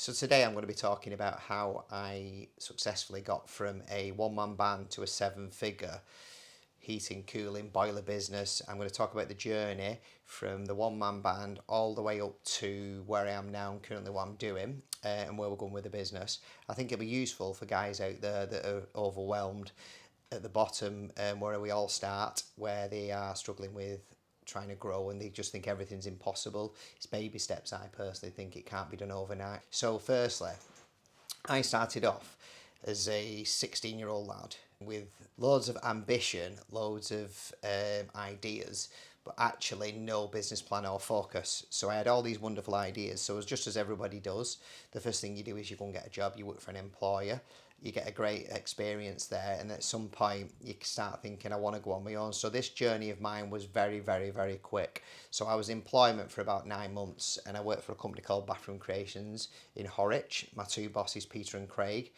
So today I'm going to be talking about how I successfully got from a one-man band to a seven-figure heating, cooling, boiler business. I'm going to talk about the journey from the one-man band all the way up to where I am now and currently what I'm doing and where we're going with the business. I think it'll be useful for guys out there that are overwhelmed at the bottom where we all start, where they are struggling with trying to grow and they just think everything's impossible. It's baby steps. I personally think it can't be done overnight. So firstly, I started off as a 16-year-old lad with loads of ambition, loads of ideas, but actually no business plan or focus. So I had all these wonderful ideas. So it was just as everybody does. The first thing you do is you go and get a job, you work for an employer, you get a great experience there, and at some point you start thinking, I want to go on my own. So this journey of mine was very, very, very quick. So I was in employment for about 9 months, and I worked for a company called Bathroom Creations in Horwich. My two bosses, Peter and Craig.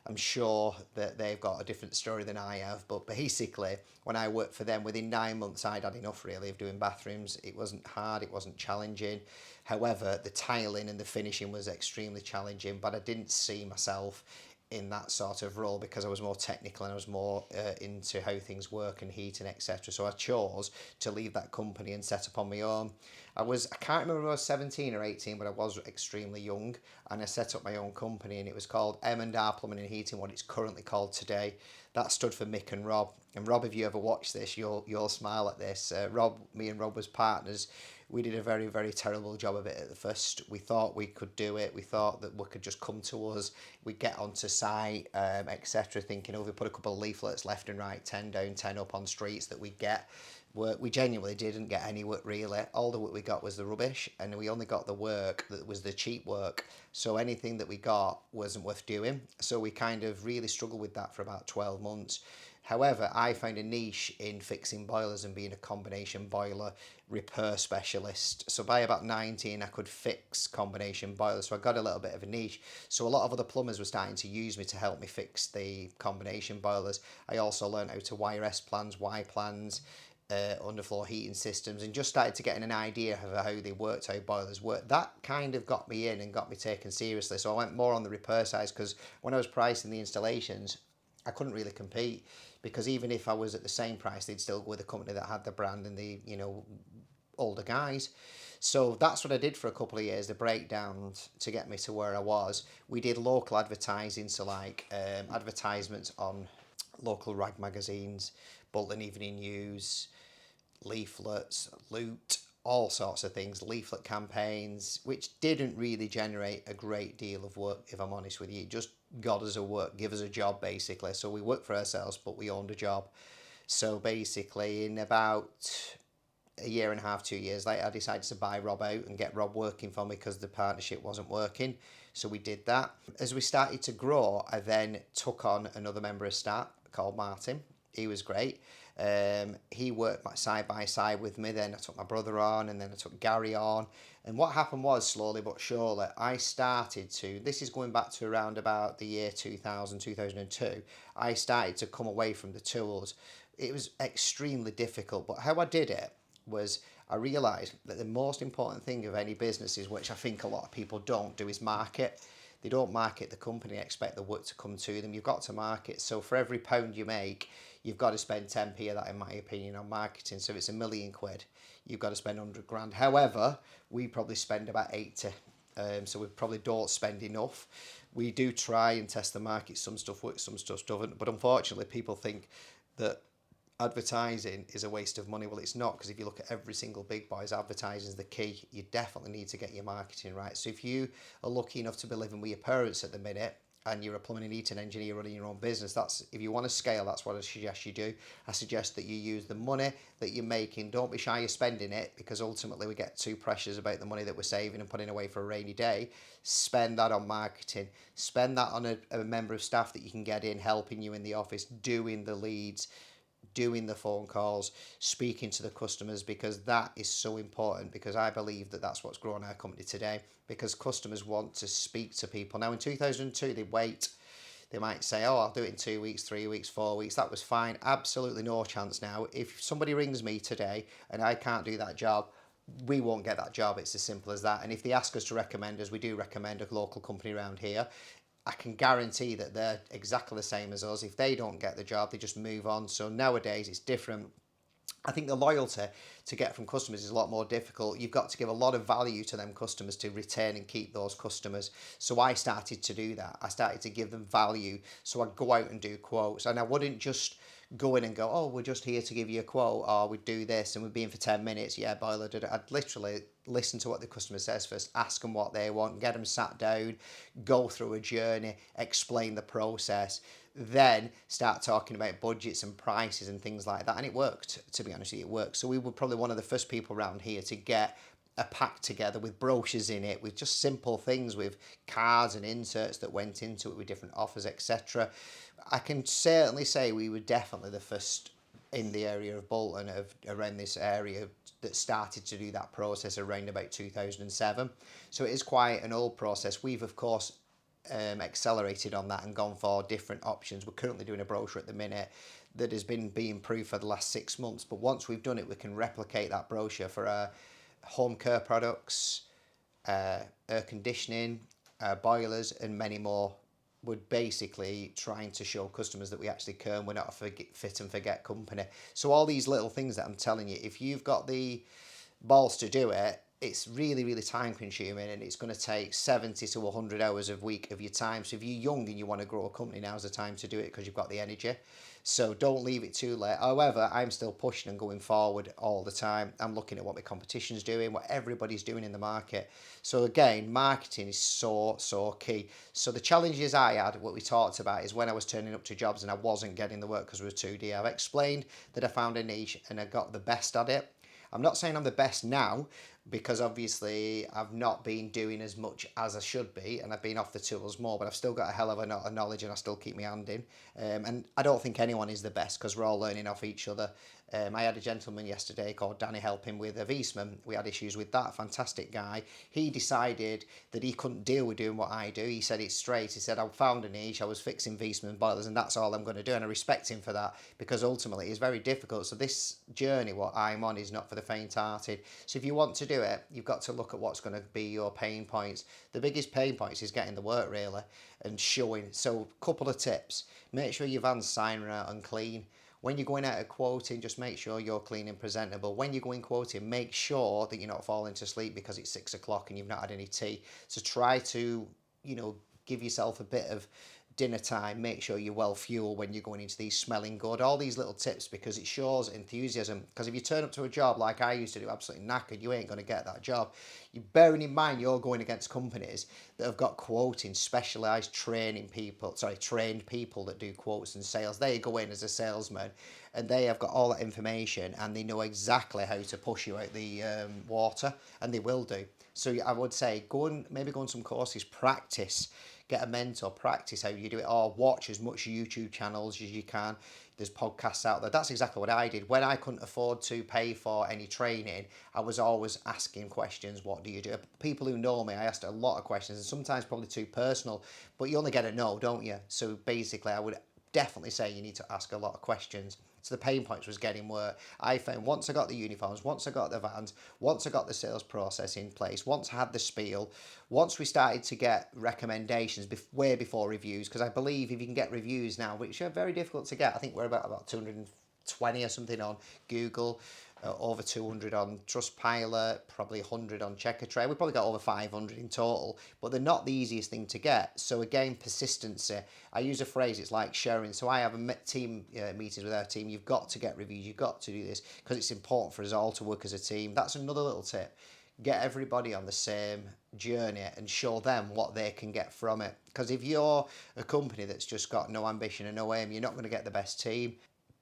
I'm sure that they've got a different story than I have, but basically, when I worked for them, within 9 months, I'd had enough really of doing bathrooms. It wasn't hard, it wasn't challenging. However, the tiling and the finishing was extremely challenging, but I didn't see myself in that sort of role because I was more technical and I was more into how things work and heating, etc. So I chose to leave that company and set up on my own. I can't remember if I was 17 or 18, but I was extremely young, and I set up my own company, and it was called M&R Plumbing and Heating, what it's currently called today. That stood for Mick and Rob. And Rob, if you ever watch this, you'll smile at this. Me and Rob was partners. We did a very, very terrible job of it at the first. We thought we could do it. We thought that we could just come to us. We'd get onto site, etc., thinking, oh, we put a couple of leaflets left and right, 10 down, 10 up on streets that we'd get work. We genuinely didn't get any work really. All the work we got was the rubbish, and we only got the work that was the cheap work. So anything that we got wasn't worth doing. So we kind of really struggled with that for about 12 months. However, I found a niche in fixing boilers and being a combination boiler repair specialist. So by about 19, I could fix combination boilers. So I got a little bit of a niche. So a lot of other plumbers were starting to use me to help me fix the combination boilers. I also learned how to wire S plans, Y plans, underfloor heating systems, and just started to getting an idea of how they worked, how boilers work. That kind of got me in and got me taken seriously. So I went more on the repair side because when I was pricing the installations, I couldn't really compete because even if I was at the same price, they'd still go with a company that had the brand and the, older guys. So that's what I did for a couple of years, the breakdowns to get me to where I was. We did local advertising, so like advertisements on local rag magazines, Bolton Evening News, leaflets, loot, all sorts of things, leaflet campaigns, which didn't really generate a great deal of work, if I'm honest with you. It just got us a work, give us a job basically. So we worked for ourselves, but we owned a job. So basically, in about a year and a half, 2 years later, I decided to buy Rob out and get Rob working for me because the partnership wasn't working. So we did that. As we started to grow, I then took on another member of staff called Martin. He was great. He worked side by side with me. Then I took my brother on, and then I took Gary on. And what happened was, slowly but surely, I started to, this is going back to around about the year 2000, 2002, I started to come away from the tools. It was extremely difficult, but how I did it was I realised that the most important thing of any business is, which I think a lot of people don't do, is market. They don't market the company, expect the work to come to them. You've got to market. So for every pound you make, you've got to spend 10p of that, in my opinion, on marketing. So if it's £1,000,000, you've got to spend 100 grand. However, we probably spend about 80. So we probably don't spend enough. We do try and test the market. Some stuff works, some stuff doesn't. But unfortunately, people think that advertising is a waste of money. Well, it's not, because if you look at every single big boys, advertising is the key. You definitely need to get your marketing right. So if you are lucky enough to be living with your parents at the minute and you're a plumbing and heating engineer running your own business, that's, if you want to scale, that's what I suggest you do. I suggest that you use the money that you're making. Don't be shy of spending it, because ultimately we get too precious about the money that we're saving and putting away for a rainy day. Spend that on marketing. Spend that on a member of staff that you can get in helping you in the office, doing the leads, doing the phone calls, speaking to the customers, because that is so important, because I believe that that's what's grown our company today, because customers want to speak to people. Now in 2002, they wait. They might say, oh, I'll do it in 2 weeks, 3 weeks, 4 weeks. That was fine. Absolutely no chance now. If somebody rings me today and I can't do that job, we won't get that job. It's as simple as that. And if they ask us to recommend us, we do recommend a local company around here. I can guarantee that they're exactly the same as us. If they don't get the job, they just move on. So nowadays it's different. I think the loyalty to get from customers is a lot more difficult. You've got to give a lot of value to them customers to retain and keep those customers. So I started to do that. I started to give them value. So I'd go out and do quotes, and I wouldn't just go in and go, oh, we're just here to give you a quote, or we'd do this and we'd be in for 10 minutes. Yeah, boiler did it. I'd literally listen to what the customer says first, ask them what they want, get them sat down, go through a journey, explain the process, then start talking about budgets and prices and things like that. And it worked, to be honest with you, it worked. So we were probably one of the first people around here to get a pack together with brochures in it, with just simple things, with cards and inserts that went into it with different offers, etc. I can certainly say we were definitely the first in the area of Bolton, around this area, that started to do that process around about 2007. So it is quite an old process. We've, of course, accelerated on that and gone for different options. We're currently doing a brochure at the minute that has been being improved for the last 6 months. But once we've done it, we can replicate that brochure for home care products, air conditioning, boilers, and many more. We're basically trying to show customers that we actually can. We're not a fit and forget company. So all these little things that I'm telling you, if you've got the balls to do it, it's really, really time consuming, and it's going to take 70 to 100 hours a week of your time. So if you're young and you want to grow a company, now's the time to do it because you've got the energy. So don't leave it too late. However, I'm still pushing and going forward all the time. I'm looking at what my competition's doing, what everybody's doing in the market. So again, marketing is so key. So the challenges I had, what we talked about, is when I was turning up to jobs and I wasn't getting the work because we were 2D. I've explained that I found a niche and I got the best at it. I'm not saying I'm the best now, because obviously I've not been doing as much as I should be, and I've been off the tools more, but I've still got a hell of a lot of knowledge and I still keep my hand in. And I don't think anyone is the best because we're all learning off each other. I had a gentleman yesterday called Danny helping with a Viessmann. We had issues with that. Fantastic guy. He decided that he couldn't deal with doing what I do. He said it straight. He said, I found a niche. I was fixing Viessmann boilers and that's all I'm going to do. And I respect him for that because ultimately it's very difficult. So this journey, what I'm on, is not for the faint-hearted. So if you want to do it, you've got to look at what's going to be your pain points. The biggest pain points is getting the work really and showing. So a couple of tips. Make sure your van's signed out and clean. When you're going out of quoting, just make sure you're clean and presentable. When you're going quoting, make sure that you're not falling to sleep because it's 6 o'clock and you've not had any tea. So try to, give yourself a bit of dinner time. Make sure you're well fueled when you're going into these, smelling good. All these little tips, because it shows enthusiasm. Because if you turn up to a job like I used to do, absolutely knackered, you ain't going to get that job. You're bearing in mind you're going against companies that have got quoting, specialised trained people that do quotes and sales. They go in as a salesman and they have got all that information and they know exactly how to push you out the water, and they will do. So I would say go on some courses, practice, get a mentor, practice how you do it, or watch as much YouTube channels as you can. There's podcasts out there. That's exactly what I did. When I couldn't afford to pay for any training, I was always asking questions. What do you do? People who know me, I asked a lot of questions, and sometimes probably too personal, but you only get a no, don't you? So basically, I would definitely say you need to ask a lot of questions. So the pain points was getting work. I found once I got the uniforms, once I got the vans, once I got the sales process in place, once I had the spiel, once we started to get recommendations way before reviews, because I believe if you can get reviews now, which are very difficult to get, I think we're about 220 or something on Google, over 200 on Trustpilot, probably 100 on Checkatrade. We've probably got over 500 in total, but they're not the easiest thing to get. So again, persistency. I use a phrase, it's like sharing. So I have a team meetings with our team. You've got to get reviews. You've got to do this because it's important for us all to work as a team. That's another little tip. Get everybody on the same journey and show them what they can get from it. Because if you're a company that's just got no ambition and no aim, you're not going to get the best team.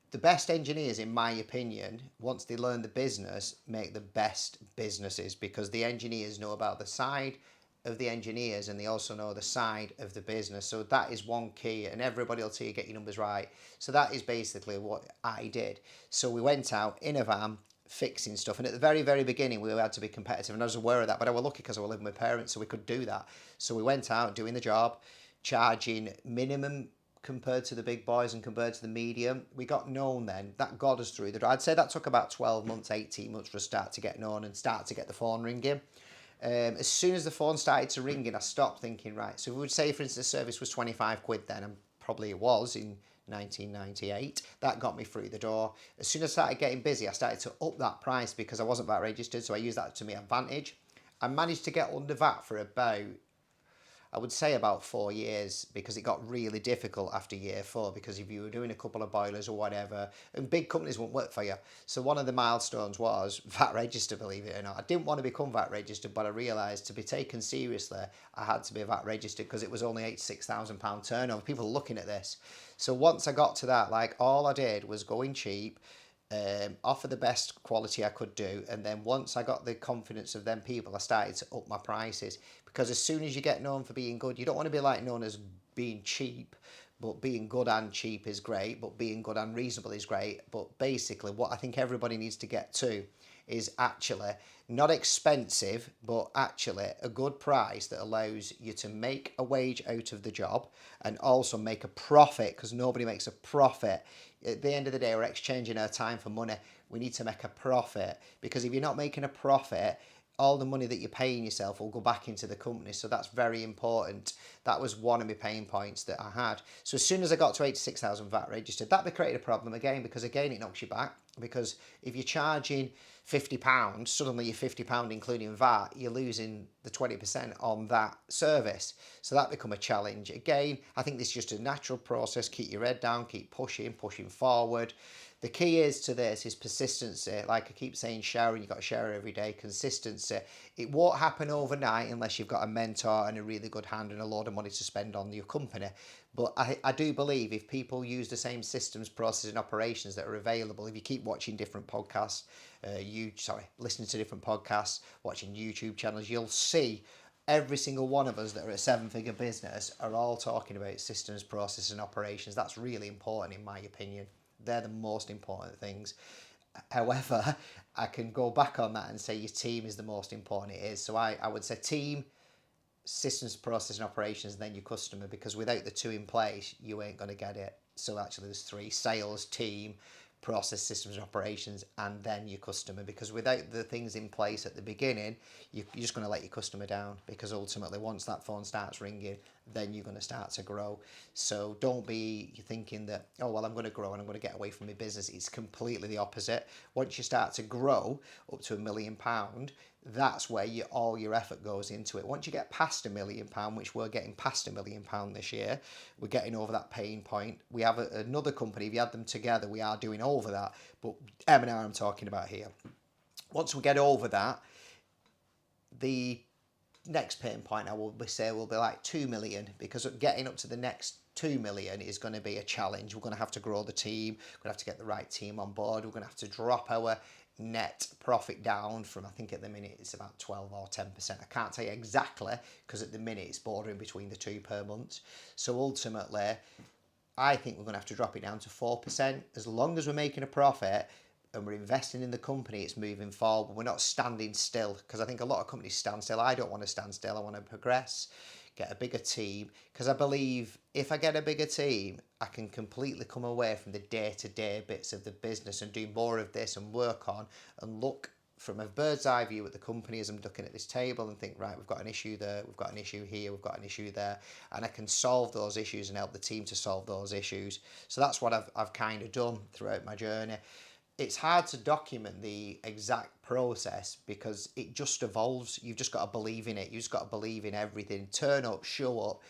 The best engineers, in my opinion, once they learn the business, make the best businesses, because the engineers know about the side of the engineers and they also know the side of the business. So that is one key, and everybody will tell you get your numbers right. So that is basically what I did. So we went out in a van fixing stuff, and at the very, very beginning we had to be competitive, and I was aware of that, but I was lucky because I was living with my parents, so we could do that. So we went out doing the job, charging minimum compared to the big boys and compared to the medium. We got known then. That got us through the door. I'd say that took about 12 months, 18 months for us to start to get known and start to get the phone ringing. As soon as the phone started to ring in, I stopped thinking, right, so if we would say, for instance, the service was 25 quid then, and probably it was in 1998, that got me through the door. As soon as I started getting busy, I started to up that price because I wasn't VAT registered, so I used that to my advantage. I managed to get under VAT for about, I would say about 4 years, because it got really difficult after year 4, because if you were doing a couple of boilers or whatever, and big companies won't work for you. So one of the milestones was VAT register, believe it or not. I didn't want to become VAT registered, but I realised to be taken seriously, I had to be VAT registered because it was only £86,000 turnover. People are looking at this. So once I got to that, like, all I did was go in cheap, offer the best quality I could do, and then once I got the confidence of them people, I started to up my prices, because as soon as you get known for being good, you don't want to be like known as being cheap, but being good and cheap is great, but being good and reasonable is great. But basically what I think everybody needs to get to is actually not expensive, but actually a good price that allows you to make a wage out of the job and also make a profit, because nobody makes a profit. At the end of the day, we're exchanging our time for money. We need to make a profit, because if you're not making a profit, all the money that you're paying yourself will go back into the company. So that's very important. That was one of my pain points that I had. So as soon as I got to 86,000 VAT registered, that created a problem again, because again, it knocks you back. Because if you're charging £50, suddenly you're £50 including VAT, you're losing the 20% on that service. So that become a challenge. Again, I think this is just a natural process. Keep your head down, keep pushing forward. The key is to this is persistency. Like I keep saying, showering, you've got to shower every day. Consistency. It won't happen overnight unless you've got a mentor and a really good hand and a load of money to spend on your company. But I do believe if people use the same systems, processes and operations that are available, if you keep watching different podcasts, listening to different podcasts, watching YouTube channels, you'll see every single one of us that are a 7-figure business are all talking about systems, processes and operations. That's really important in my opinion. They're the most important things. However, I can go back on that and say your team is the most important it is. So I would say team, systems, process and operations, and then your customer, because without the two in place, you ain't going to get it. So actually there's 3: sales, team, process, systems and operations, and then your customer, because without the things in place at the beginning, you're just going to let your customer down, because ultimately once that phone starts ringing, then you're going to start to grow. So don't be thinking that, oh well, I'm going to grow and I'm going to get away from my business. It's completely the opposite. Once you start to grow up to £1 million, that's where all your effort goes into it. Once you get past £1 million, which we're getting past £1 million this year, we're getting over that pain point. We have another company, if you add them together, we are doing over that, but M&R I'm talking about here. Once we get over that, the next pain point I will say will be like 2 million, because getting up to the next 2 million is going to be a challenge. We're going to have to grow the team, we're going to have to get the right team on board, we're going to have to drop our net profit down from, I think at the minute it's about 12 or 10%. I can't tell you exactly, because at the minute it's bordering between the two per month. So ultimately, I think we're going to have to drop it down to 4%. As long as we're making a profit and we're investing in the company, it's moving forward. We're not standing still, because I think a lot of companies stand still. I don't want to stand still. I want to progress, get a bigger team, because I believe if I get a bigger team, I can completely come away from the day-to-day bits of the business and do more of this and work on and look from a bird's eye view at the company as I'm looking at this table and think, right, we've got an issue there, we've got an issue here, we've got an issue there, and I can solve those issues and help the team to solve those issues. So that's what I've kind of done throughout my journey. It's hard to document the exact process because it just evolves. You've just got to believe in it. You've just got to believe in everything. Turn up, show up,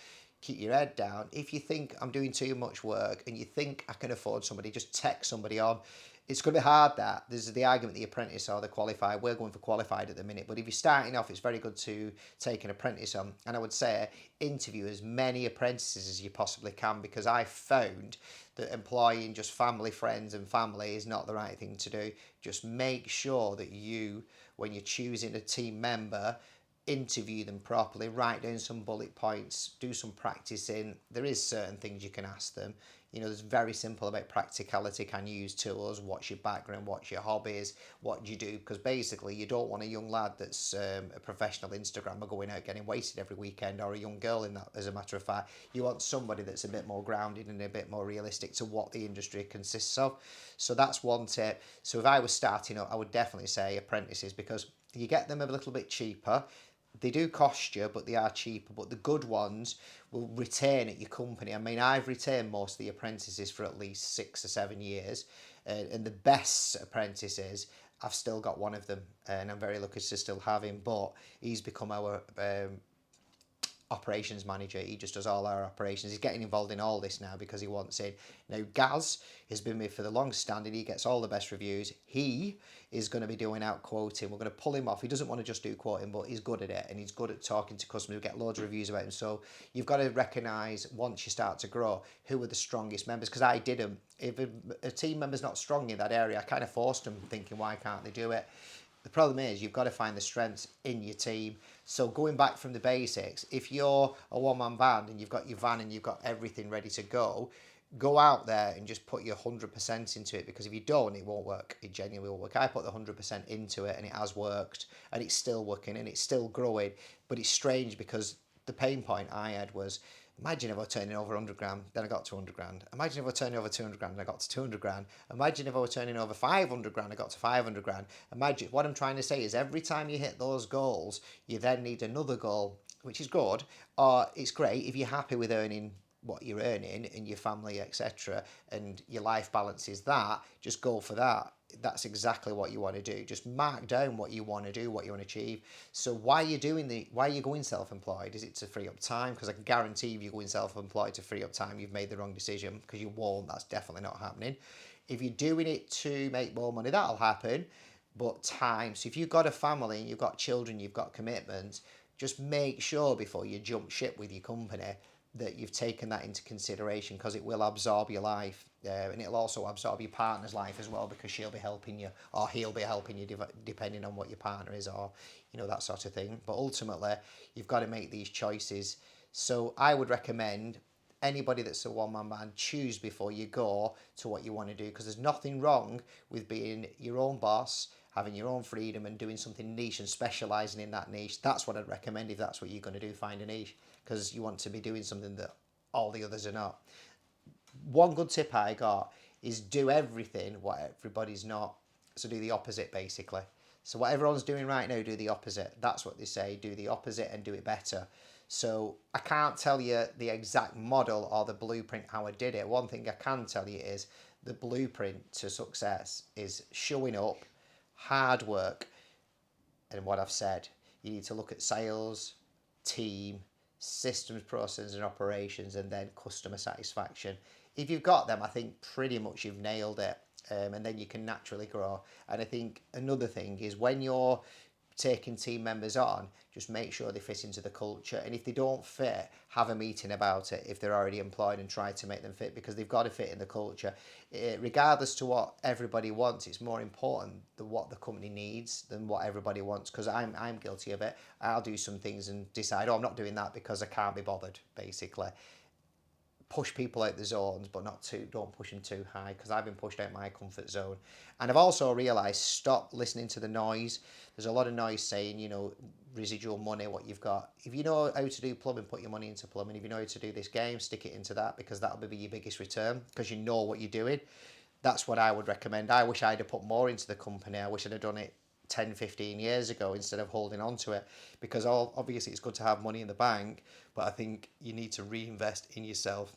keep your head down. If you think I'm doing too much work and you think I can afford somebody, just text somebody on. It's going to be hard that. There's the argument the apprentice or the qualified. We're going for qualified at the minute. But if you're starting off, it's very good to take an apprentice on. And I would say interview as many apprentices as you possibly can, because I found that employing just family, friends and family is not the right thing to do. Just make sure that you, when you're choosing a team member, interview them properly, write down some bullet points, do some practicing. There is certain things you can ask them. There's very simple about practicality. Can you use tools? What's your background? What's your hobbies? What do you do? Because basically, you don't want a young lad that's a professional Instagrammer going out getting wasted every weekend, or a young girl in that. As a matter of fact, you want somebody that's a bit more grounded and a bit more realistic to what the industry consists of. So that's one tip. So if I was starting up, I would definitely say apprentices, because you get them a little bit cheaper. They do cost you, but they are cheaper. But the good ones will retain at your company. I mean, I've retained most of the apprentices for at least 6 or 7 years, and the best apprentices, I've still got one of them, and I'm very lucky to still have him. But he's become our operations manager. He just does all our operations. He's getting involved in all this now because he wants in. Now, Gaz has been with for the longest standing. He gets all the best reviews. He is going to be doing out quoting. We're going to pull him off. He doesn't want to just do quoting, but he's good at it, and he's good at talking to customers. We get loads of reviews about him. So you've got to recognise, once you start to grow, who are the strongest members. Because I did them. If a team member's not strong in that area, I kind of forced them, thinking, why can't they do it? The problem is you've got to find the strengths in your team. So going back from the basics, if you're a one-man band and you've got your van and you've got everything ready to go out there and just put your 100% into it, because if you don't, it won't work. It genuinely won't work. I put the 100% into it, and it has worked, and it's still working, and it's still growing. But it's strange, because the pain point I had was, imagine if I were turning over 100 grand, then I got to 100 grand. Imagine if I were turning over 200 grand and I got to 200 grand. Imagine if I were turning over 500 grand, I got to 500 grand. Imagine, what I'm trying to say is, every time you hit those goals, you then need another goal, which is good. Or it's great if you're happy with earning what you're earning and your family, etc., and your life balance is that, just go for that. That's exactly what you want to do. Just mark down what you want to do, what you want to achieve. So why are you going self-employed? Is it to free up time? Because I can guarantee if you're going self-employed to free up time, you've made the wrong decision, because you won't. That's definitely not happening. If you're doing it to make more money, that'll happen. But time. So if you've got a family and you've got children, you've got commitments, just make sure before you jump ship with your company that you've taken that into consideration, because it will absorb your life, and it'll also absorb your partner's life as well, because she'll be helping you, or he'll be helping you, depending on what your partner is, or that sort of thing. But ultimately, you've got to make these choices. So I would recommend anybody that's a one-man band, choose before you go to what you want to do, because there's nothing wrong with being your own boss, having your own freedom, and doing something niche and specialising in that niche. That's what I'd recommend if that's what you're going to do, find a niche, because you want to be doing something that all the others are not. One good tip I got is do everything what everybody's not. So do the opposite, basically. So what everyone's doing right now, do the opposite. That's what they say, do the opposite and do it better. So I can't tell you the exact model or the blueprint how I did it. One thing I can tell you is the blueprint to success is showing up, hard work, and what I've said. You need to look at sales, team, systems, processes and operations, and then customer satisfaction. If you've got them, I think pretty much you've nailed it, and then you can naturally grow. And I think another thing is, when you're taking team members on, just make sure they fit into the culture, and if they don't fit, have a meeting about it if they're already employed, and try to make them fit, because they've got to fit in the culture. Regardless to what everybody wants, it's more important than what the company needs than what everybody wants, because I'm guilty of it. I'll do some things and decide, oh, I'm not doing that because I can't be bothered, basically. Push people out the zones, but don't push them too high, because I've been pushed out my comfort zone. And I've also realised, stop listening to the noise. There's a lot of noise saying, residual money, what you've got. If you know how to do plumbing, put your money into plumbing. If you know how to do this game, stick it into that, because that'll be your biggest return, because you know what you're doing. That's what I would recommend. I wish I'd have put more into the company. I wish I'd have done it 10, 15 years ago instead of holding on to it, because obviously it's good to have money in the bank, but I think you need to reinvest in yourself.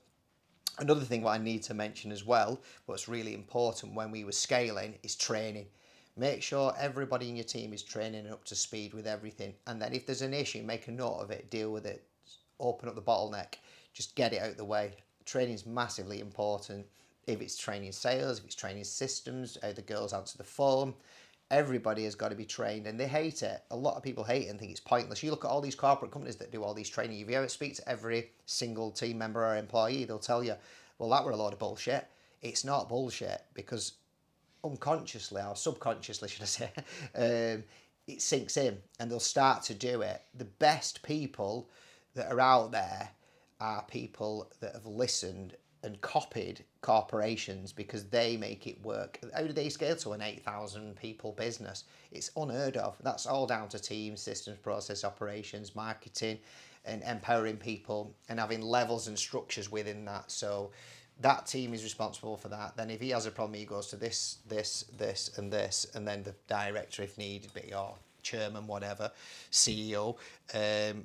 Another thing what I need to mention as well, what's really important when we were scaling, is training. Make sure everybody in your team is training and up to speed with everything. And then if there's an issue, make a note of it, deal with it, open up the bottleneck, just get it out of the way. Training is massively important. If it's training sales, if it's training systems, how the girls answer the phone, everybody has got to be trained, and they hate it. A lot of people hate it and think it's pointless. You look at all these corporate companies that do all these training. If you ever speak to every single team member or employee, they'll tell you, well, that were a load of bullshit. It's not bullshit, because unconsciously, or subconsciously, should I say, it sinks in and they'll start to do it. The best people that are out there are people that have listened and copied corporations because they make it work. How do they scale to an 8,000 people business? It's unheard of. That's all down to teams, systems, process, operations, marketing, and empowering people and having levels and structures within that. So that team is responsible for that. Then if he has a problem, he goes to this, and then the director if needed be, or chairman, whatever, CEO,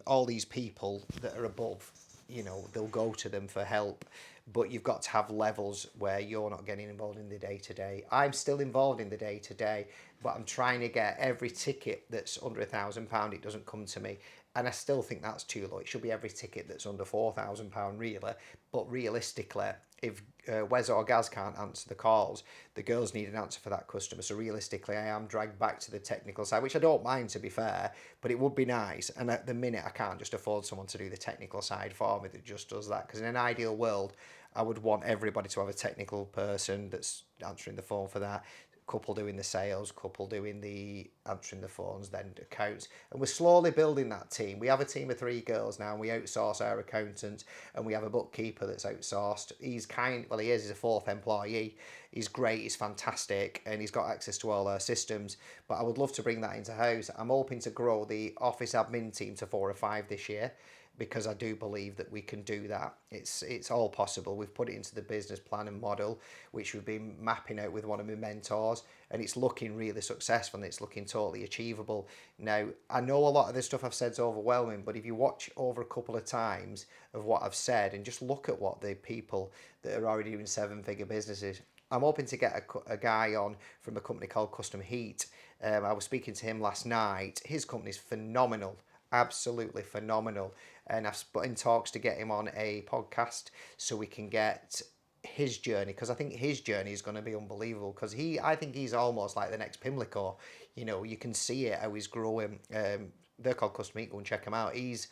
all these people that are above, they'll go to them for help. But you've got to have levels where you're not getting involved in the day-to-day. I'm still involved in the day-to-day, but I'm trying to get every ticket that's under £1,000, it doesn't come to me. And I still think that's too low. It should be every ticket that's under £4,000 really. But realistically, if Wes or Gaz can't answer the calls, the girls need an answer for that customer. So realistically, I am dragged back to the technical side, which I don't mind, to be fair, but it would be nice. And at the minute, I can't just afford someone to do the technical side for me that just does that. Because in an ideal world, I would want everybody to have a technical person that's answering the phone for that. Couple doing the sales, couple doing the answering the phones, then accounts. And we're slowly building that team. We have a team of 3 girls now, and we outsource our accountant, and we have a bookkeeper that's outsourced. He is he's a 4th employee. He's great, he's fantastic, and he's got access to all our systems. But I would love to bring that into house. I'm hoping to grow the office admin team to 4 or 5 this year, because I do believe that we can do that. It's all possible. We've put it into the business plan and model, which we've been mapping out with one of my mentors, and it's looking really successful and it's looking totally achievable. Now, I know a lot of the stuff I've said is overwhelming, but if you watch over a couple of times of what I've said and just look at what the people that are already doing 7-figure businesses, I'm hoping to get a guy on from a company called Custom Heat. I was speaking to him last night. His company's phenomenal, absolutely phenomenal. And I've put in talks to get him on a podcast so we can get his journey, because I think his journey is going to be unbelievable, because I think he's almost like the next Pimlico. You can see it, how he's growing. They're called Custom Heat. Go and check him out. He's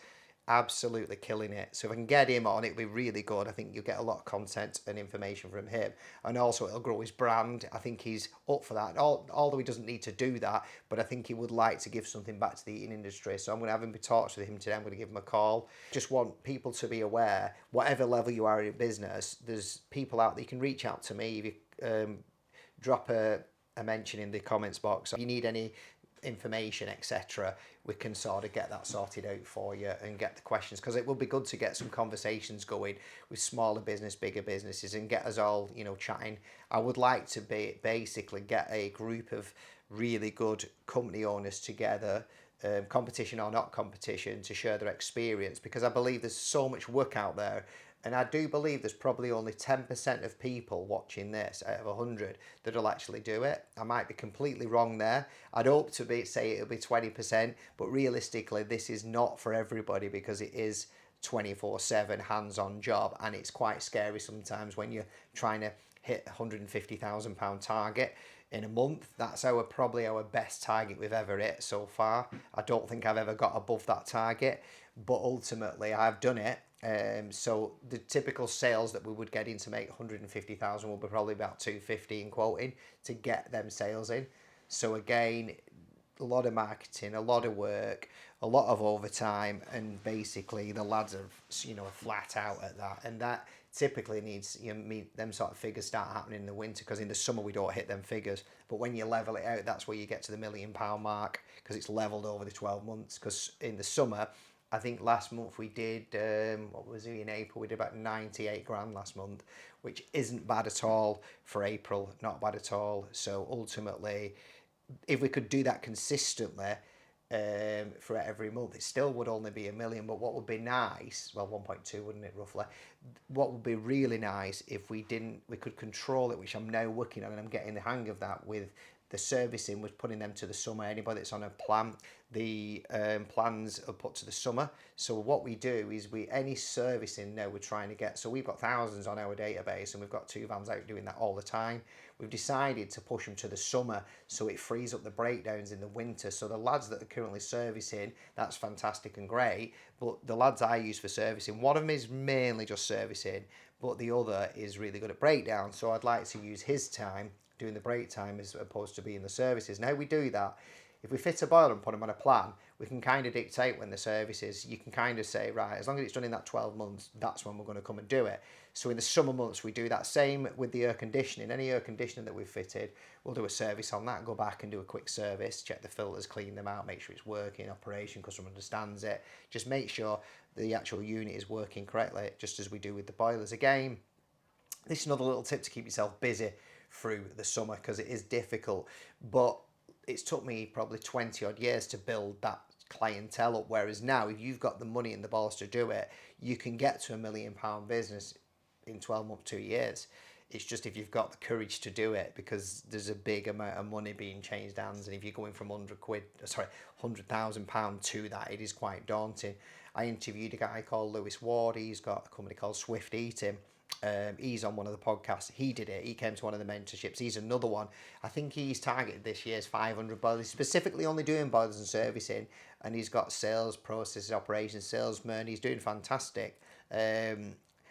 absolutely killing it. So if I can get him on, it'll be really good. I think you'll get a lot of content and information from him, and also it'll grow his brand. I think he's up for that. Although he doesn't need to do that, but I think he would like to give something back to the eating industry. So I'm going to have him be talks with him today. I'm going to give him a call. Just want people to be aware, whatever level you are in business, there's people out there. You can reach out to me if you drop a mention in the comments box. If you need any information, etc., we can sort of get that sorted out for you and get the questions, because it will be good to get some conversations going with smaller business, bigger businesses, and get us all chatting. I would like to basically get a group of really good company owners together, competition or not competition, to share their experience, because I believe there's so much work out there. And I do believe there's probably only 10% of people watching this out of 100 that'll actually do it. I might be completely wrong there. I'd hope to say it'll be 20%, but realistically, this is not for everybody, because it is 24/7 hands-on job, and it's quite scary sometimes when you're trying to hit £150,000 target in a month. That's probably our best target we've ever hit so far. I don't think I've ever got above that target, but ultimately I've done it. So the typical sales that we would get in to make 150,000 will be probably about 250 in quoting to get them sales in. So again, a lot of marketing, a lot of work, a lot of overtime, and basically the lads are flat out at that, and that typically needs them sort of figures start happening in the winter, because in the summer we don't hit them figures. But when you level it out, that's where you get to the £1 million mark, because it's leveled over the 12 months. Because in the summer, I think last month we did, what was it, in April, we did about 98 grand last month, which isn't bad at all for April, not bad at all. So ultimately, if we could do that consistently for every month, it still would only be 1 million. But what would be nice, well, 1.2, wouldn't it, roughly? What would be really nice if we could control it, which I'm now working on, and I'm getting the hang of that with the servicing, was putting them to the summer. Anybody that's on a plan, the plans are put to the summer. So what we do is any servicing now we're trying to get. So we've got thousands on our database, and we've got 2 vans out doing that all the time. We've decided to push them to the summer, so it frees up the breakdowns in the winter. So the lads that are currently servicing, that's fantastic and great. But the lads I use for servicing, one of them is mainly just servicing, but the other is really good at breakdown. So I'd like to use his time doing the break time as opposed to being the services. Now we do that, If we fit a boiler and put them on a plan, we can kind of dictate when the service is. You can kind of say, right, as long as it's done in that 12 months, that's when we're going to come and do it. So in the summer months, we do that. Same with the air conditioning. Any air conditioning that we've fitted, we'll do a service on that, go back and do a quick service, check the filters, clean them out, make sure it's working, operation, customer understands it. Just make sure the actual unit is working correctly, just as we do with the boilers. Again, this is another little tip to keep yourself busy through the summer, because it is difficult. But it's took me probably 20 odd years to build that clientele up. Whereas now, if you've got the money and the balls to do it, you can get to £1 million business in 12 months, 2 years. It's just if you've got the courage to do it, because there's a big amount of money being changed hands. And if you're going from £100,000 to that, it is quite daunting. I interviewed a guy called Lewis Ward. He's got a company called Swift Eating. He's on one of the podcasts. He did it. He came to one of the mentorships. He's another one. I think he's targeted this year's 500 boilers. He's specifically only doing boilers and servicing, and he's got sales, processes, operations, salesman. He's doing fantastic.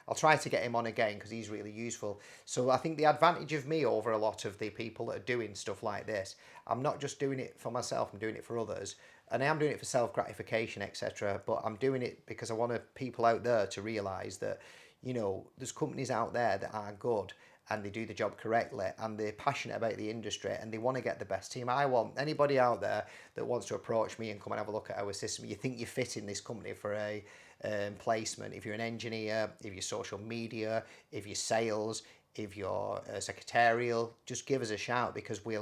I'll try to get him on again because he's really useful. So I think the advantage of me over a lot of the people that are doing stuff like this, I'm not just doing it for myself, I'm doing it for others. And I am doing it for self-gratification, etc. But I'm doing it because I want people out there to realise that, you know, there's companies out there that are good and they do the job correctly and they're passionate about the industry and they want to get the best team. I want anybody out there that wants to approach me and come and have a look at our system. You think you fit in this company for a placement. If you're an engineer, if you're social media, if you're sales, if you're secretarial, just give us a shout, because we're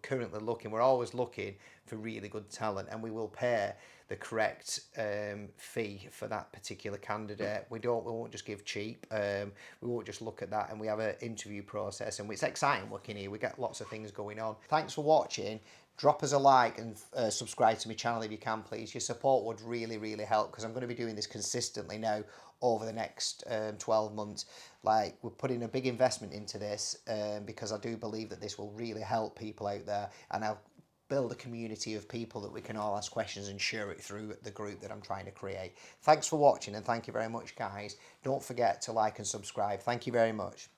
currently looking, we're always looking for really good talent, and we will pay the correct fee for that particular candidate. We won't just give cheap. We won't just look at that, and we have an interview process, and it's exciting working here. We get lots of things going on. Thanks for watching. Drop us a like and subscribe to my channel if you can, please. Your support would really, really help, because I'm going to be doing this consistently now over the next 12 months. Like, we're putting a big investment into this because I do believe that this will really help people out there, and I'll build a community of people that we can all ask questions and share it through the group that I'm trying to create. Thanks for watching, and thank you very much, guys. Don't forget to like and subscribe. Thank you very much.